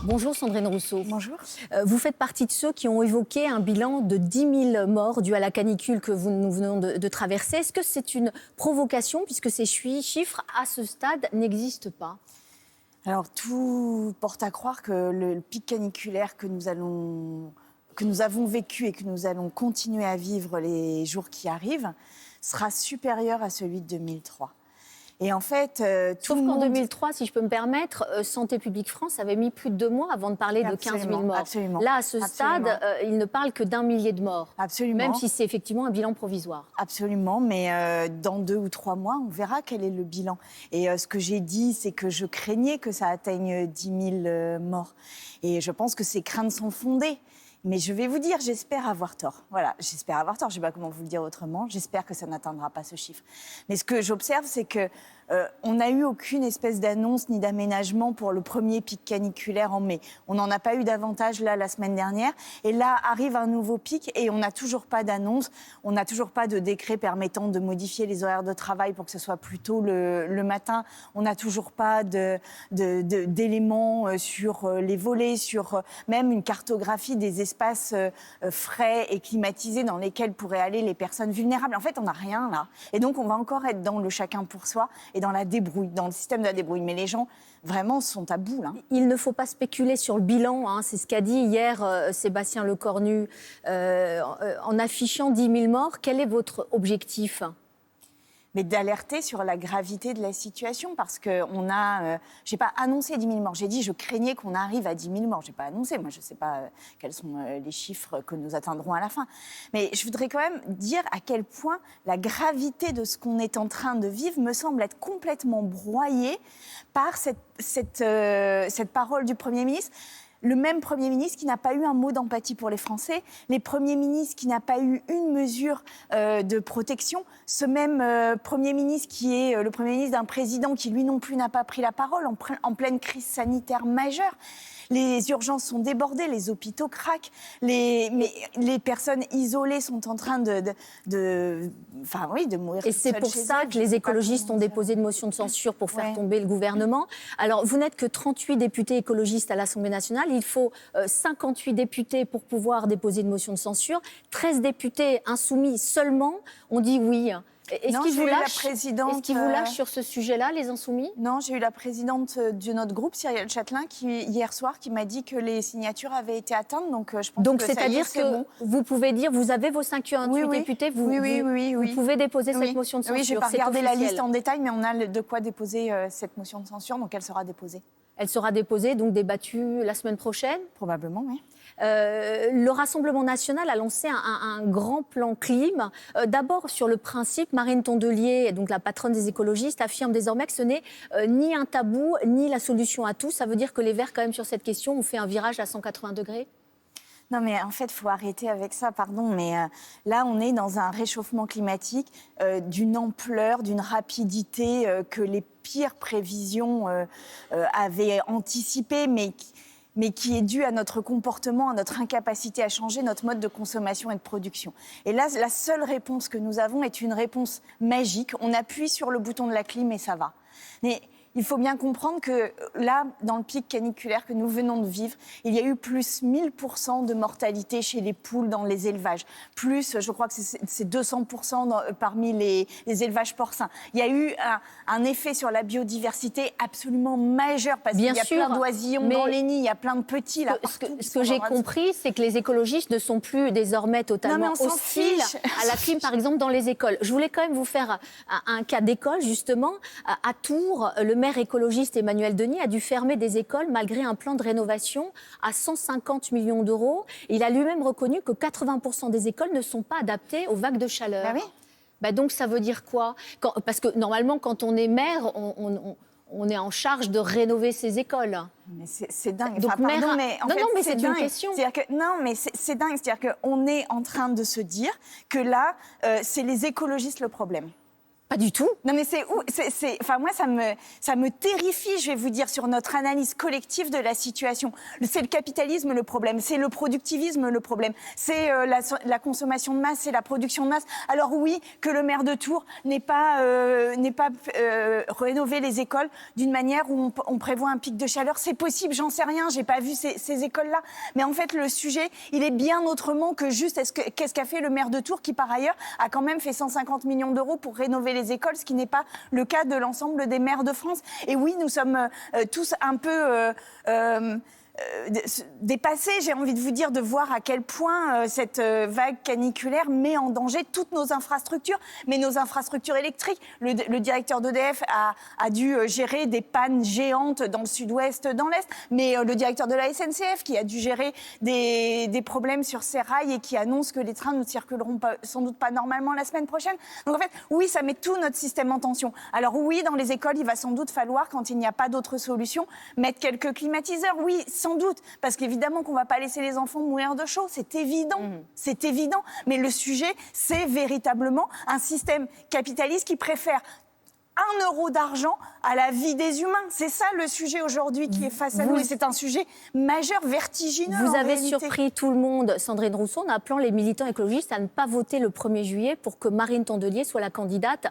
Bonjour Sandrine Rousseau. Bonjour. Vous faites partie de ceux qui ont évoqué un bilan de 10 000 morts dus à la canicule que nous venons de traverser. Est-ce que c'est une provocation puisque ces chiffres, à ce stade, n'existent pas ? Alors, tout porte à croire que le pic caniculaire que nous avons vécu et que nous allons continuer à vivre les jours qui arrivent sera supérieur à celui de 2003. Et en fait, Sauf qu'en 2003, si je peux me permettre, Santé publique France avait mis plus de 2 mois avant de parler de 15 000 morts. Absolument. Là, à ce stade, il ne parle que d'1 millier de morts. Absolument. Même si c'est effectivement un bilan provisoire. Absolument, mais dans 2 ou 3 mois, on verra quel est le bilan. Et ce que j'ai dit, c'est que je craignais que ça atteigne 10 000 morts. Et je pense que ces craintes sont fondées. Mais je vais vous dire, j'espère avoir tort. Voilà, j'espère avoir tort. Je ne sais pas comment vous le dire autrement. J'espère que ça n'atteindra pas ce chiffre. Mais ce que j'observe, c'est que on n'a eu aucune espèce d'annonce ni d'aménagement pour le premier pic caniculaire en mai. On n'en a pas eu davantage là la semaine dernière. Et là arrive un nouveau pic et on n'a toujours pas d'annonce. On n'a toujours pas de décret permettant de modifier les horaires de travail pour que ce soit plus tôt le matin. On n'a toujours pas d'éléments sur les volets, sur même une cartographie des espaces frais et climatisés dans lesquels pourraient aller les personnes vulnérables. En fait, on n'a rien là. Et donc, on va encore être dans le chacun pour soi et dans la débrouille, dans le système de la débrouille. Mais les gens, vraiment, sont à bout, là. Il ne faut pas spéculer sur le bilan, hein. C'est ce qu'a dit hier Sébastien Lecornu. En affichant 10 000 morts, quel est votre objectif ? Mais d'alerter sur la gravité de la situation, parce qu'on a... j'ai pas annoncé 10 000 morts, j'ai dit je craignais qu'on arrive à 10 000 morts. J'ai pas annoncé, moi je sais pas quels sont les chiffres que nous atteindrons à la fin. Mais je voudrais quand même dire à quel point la gravité de ce qu'on est en train de vivre me semble être complètement broyée par cette parole du Premier ministre. Le même Premier ministre qui n'a pas eu un mot d'empathie pour les Français, les premiers ministres qui n'a pas eu une mesure de protection, ce même Premier ministre qui est le Premier ministre d'un président qui lui non plus n'a pas pris la parole en pleine crise sanitaire majeure. Les urgences sont débordées, les hôpitaux craquent, les personnes isolées sont en train de mourir. Et c'est pour ça que les écologistes ont déposé une motion de censure pour faire tomber le gouvernement. Alors, vous n'êtes que 38 députés écologistes à l'Assemblée nationale. Il faut 58 députés pour pouvoir déposer une motion de censure. 13 députés insoumis seulement ont dit oui. Est-ce qu'ils vous lâchent sur ce sujet-là, les Insoumis ? Non, j'ai eu la présidente de notre groupe, Cyrielle Châtelain, hier soir, qui m'a dit que les signatures avaient été atteintes. Donc, je pense que c'est-à-dire que bon. Vous pouvez dire, vous avez vos 58 députés, vous pouvez déposer cette motion de censure. Oui, je n'ai pas regardé la liste en détail, mais on a de quoi déposer cette motion de censure, donc elle sera déposée. Elle sera déposée, donc débattue la semaine prochaine ? Probablement, oui. Le Rassemblement national a lancé un grand plan clim. D'abord, sur le principe, Marine Tondelier, donc la patronne des écologistes, affirme désormais que ce n'est ni un tabou, ni la solution à tout. Ça veut dire que les Verts, quand même, sur cette question, ont fait un virage à 180 degrés ? Non, mais en fait, il faut arrêter avec ça, pardon, mais là, on est dans un réchauffement climatique d'une ampleur, d'une rapidité que les pires prévisions avaient anticipé, mais qui est due à notre comportement, à notre incapacité à changer notre mode de consommation et de production. Et là, la seule réponse que nous avons est une réponse magique. On appuie sur le bouton de la clim et ça va. Mais il faut bien comprendre que là, dans le pic caniculaire que nous venons de vivre, il y a eu plus 1000% de mortalité chez les poules dans les élevages. Plus, je crois que c'est 200% parmi les élevages porcins. Il y a eu un effet sur la biodiversité absolument majeur parce qu'il y a plein d'oisillons dans les nids, il y a plein de petits là. Ce que j'ai compris, c'est que les écologistes ne sont plus désormais totalement hostiles à la clim, par exemple, dans les écoles. Je voulais quand même vous faire un cas d'école, justement. À Tours, le maire écologiste Emmanuel Denis a dû fermer des écoles malgré un plan de rénovation à 150 millions d'euros. Il a lui-même reconnu que 80% des écoles ne sont pas adaptées aux vagues de chaleur. Ah oui. Donc ça veut dire quoi ? Parce que normalement, quand on est maire, on est en charge de rénover ces écoles. Mais c'est dingue. Donc, mais en fait, mais c'est dingue. une question. Non, mais c'est dingue. C'est-à-dire qu'on est en train de se dire que là, c'est les écologistes le problème. Pas du tout. Non mais enfin moi ça me terrifie, je vais vous dire, sur notre analyse collective de la situation. C'est le capitalisme le problème, c'est le productivisme le problème, c'est la consommation de masse, c'est la production de masse. Alors oui, que le maire de Tours n'ait pas rénové les écoles d'une manière où on prévoit un pic de chaleur, c'est possible, j'en sais rien, j'ai pas vu ces écoles-là. Mais en fait le sujet, il est bien autrement que juste qu'est-ce qu'a fait le maire de Tours qui par ailleurs a quand même fait 150 millions d'euros pour rénover les écoles, ce qui n'est pas le cas de l'ensemble des maires de France. Et oui, nous sommes tous un peu dépassés, j'ai envie de vous dire, de voir à quel point cette vague caniculaire met en danger toutes nos infrastructures, mais nos infrastructures électriques. Le directeur d'EDF a dû gérer des pannes géantes dans le sud-ouest, dans l'est, mais le directeur de la SNCF qui a dû gérer des problèmes sur ses rails et qui annonce que les trains ne circuleront sans doute pas normalement la semaine prochaine. Donc en fait, oui, ça met tout notre système en tension. Alors oui, dans les écoles, il va sans doute falloir, quand il n'y a pas d'autre solution, mettre quelques climatiseurs. Oui, sans doute, parce qu'évidemment qu'on ne va pas laisser les enfants mourir de chaud, c'est évident, c'est évident. Mais le sujet, c'est véritablement un système capitaliste qui préfère 1 euro d'argent à la vie des humains. C'est ça le sujet aujourd'hui qui est face à nous. Et c'est un sujet majeur, vertigineux. Vous avez surpris tout le monde, Sandrine Rousseau, en appelant les militants écologistes à ne pas voter le 1er juillet pour que Marine Tondelier soit la candidate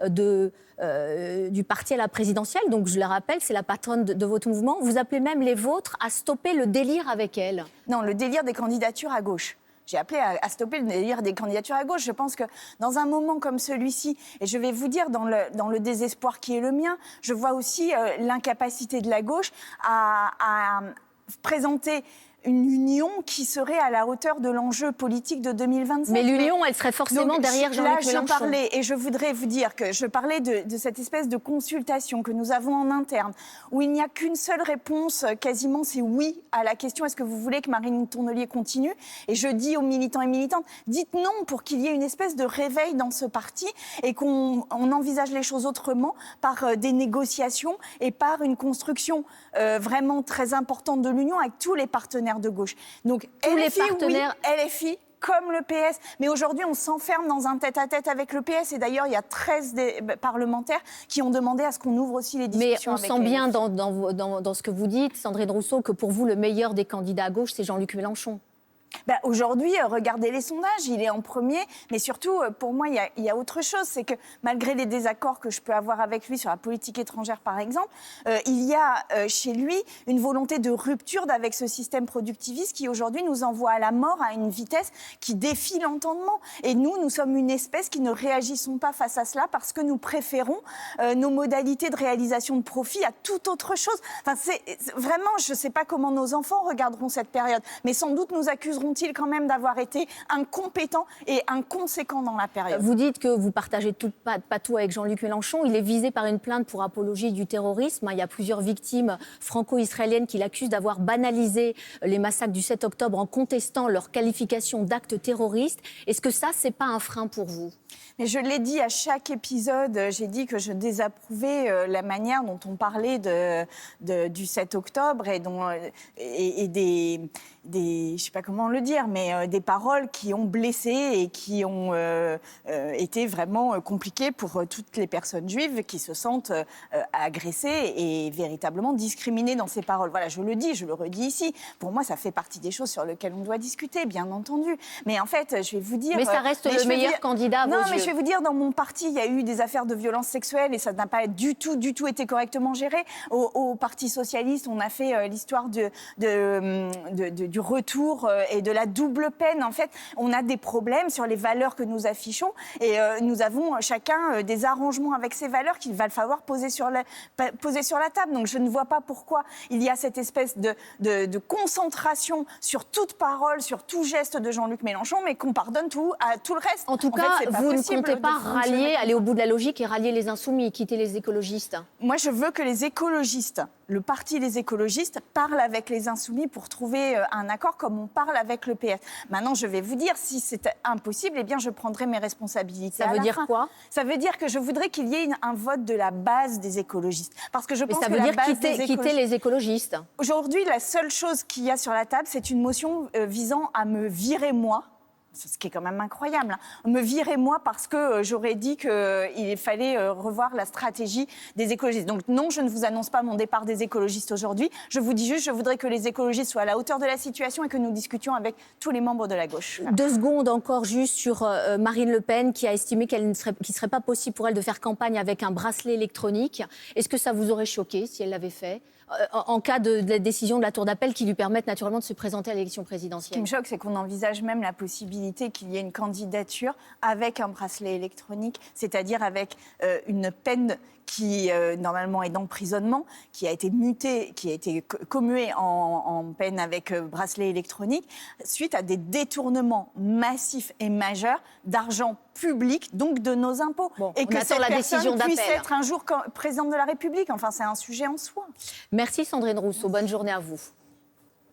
du parti à la présidentielle. Donc je le rappelle, c'est la patronne de votre mouvement. Vous appelez même les vôtres à stopper le délire avec elle. Non, le délire des candidatures à gauche. J'ai appelé à stopper le délire des candidatures à gauche. Je pense que dans un moment comme celui-ci, et je vais vous dire dans le désespoir qui est le mien, je vois aussi l'incapacité de la gauche à présenter une union qui serait à la hauteur de l'enjeu politique de 2027. Mais l'union, elle serait forcément derrière Jean-Luc Mélenchon. Là, je parlais, et je voudrais vous dire que je parlais de cette espèce de consultation que nous avons en interne, où il n'y a qu'une seule réponse, quasiment, c'est oui à la question « Est-ce que vous voulez que Marine Tondelier continue ?» Et je dis aux militants et militantes, dites non pour qu'il y ait une espèce de réveil dans ce parti et qu'on envisage les choses autrement par des négociations et par une construction vraiment très importante de l'union avec tous les partenaires de gauche. Donc tous LFI, les partenaires... oui, LFI, comme le PS. Mais aujourd'hui, on s'enferme dans un tête-à-tête avec le PS. Et d'ailleurs, il y a 13 parlementaires qui ont demandé à ce qu'on ouvre aussi les discussions. Mais on sent bien dans ce que vous dites, Sandrine Rousseau, que pour vous, le meilleur des candidats à gauche, c'est Jean-Luc Mélenchon. Aujourd'hui, regardez les sondages, il est en premier. Mais surtout, pour moi, il y a autre chose. C'est que malgré les désaccords que je peux avoir avec lui sur la politique étrangère, par exemple, il y a chez lui une volonté de rupture avec ce système productiviste qui, aujourd'hui, nous envoie à la mort à une vitesse qui défie l'entendement. Et nous sommes une espèce qui ne réagissons pas face à cela parce que nous préférons nos modalités de réalisation de profit à toute autre chose. Enfin, vraiment, je ne sais pas comment nos enfants regarderont cette période, mais sans doute nous accuseront ils quand même d'avoir été incompétents et inconséquents dans la période. Vous dites que vous partagez pas tout avec Jean-Luc Mélenchon. Il est visé par une plainte pour apologie du terrorisme. Il y a plusieurs victimes franco-israéliennes qui l'accusent d'avoir banalisé les massacres du 7 octobre en contestant leur qualification d'actes terroristes. Est-ce que ça, c'est pas un frein pour vous ? Mais je l'ai dit à chaque épisode, j'ai dit que je désapprouvais la manière dont on parlait du 7 octobre et des je sais pas comment le dire, mais des paroles qui ont blessé et qui ont été vraiment compliquées pour toutes les personnes juives qui se sentent agressées et véritablement discriminées dans ces paroles. Voilà, je le dis, je le redis ici. Pour moi, ça fait partie des choses sur lesquelles on doit discuter, bien entendu. Mais en fait, je vais vous dire... Mais ça reste le meilleur candidat à vos yeux. Non, mais je vais vous dire, dans mon parti, il y a eu des affaires de violences sexuelles et ça n'a pas du tout été correctement géré. Au Parti socialiste, on a fait l'histoire du retour et de la double peine. En fait, on a des problèmes sur les valeurs que nous affichons et nous avons chacun des arrangements avec ces valeurs qu'il va falloir poser sur la table. Donc je ne vois pas pourquoi il y a cette espèce de concentration sur toute parole, sur tout geste de Jean-Luc Mélenchon, mais qu'on pardonne tout à tout le reste. En tout cas, vous ne comptez pas rallier, aller au bout de la logique et rallier les insoumis et quitter les écologistes. Moi, je veux que les écologistes, le parti des écologistes, parlent avec les insoumis pour trouver un accord comme on parle avec le PS. Maintenant, je vais vous dire, si c'est impossible, eh bien, je prendrai mes responsabilités. Ça veut dire quoi ? Ça veut dire que je voudrais qu'il y ait un vote de la base des écologistes. Parce que je pense ça veut dire quitter les écologistes. Aujourd'hui, la seule chose qu'il y a sur la table, c'est une motion visant à me virer moi ce qui est quand même incroyable. Me virer, moi, parce que j'aurais dit qu'il fallait revoir la stratégie des écologistes. Donc non, je ne vous annonce pas mon départ des écologistes aujourd'hui. Je vous dis juste, je voudrais que les écologistes soient à la hauteur de la situation et que nous discutions avec tous les membres de la gauche. 2 secondes encore juste sur Marine Le Pen qui a estimé qu'il ne serait pas possible pour elle de faire campagne avec un bracelet électronique. Est-ce que ça vous aurait choqué si elle l'avait fait en cas de la décision de la Cour d'appel qui lui permette naturellement de se présenter à l'élection présidentielle? Ce qui me choque, c'est qu'on envisage même la possibilité qu'il y ait une candidature avec un bracelet électronique, c'est-à-dire avec une peine qui normalement est d'emprisonnement, qui a été mutée, qui a été commuée en peine avec bracelet électronique, suite à des détournements massifs et majeurs d'argent public, donc de nos impôts. Bon, et que cette la décision personne puisse d'appel. être un jour présidente de la République. Enfin, c'est un sujet en soi. Merci Sandrine Rousseau, bonne journée à vous.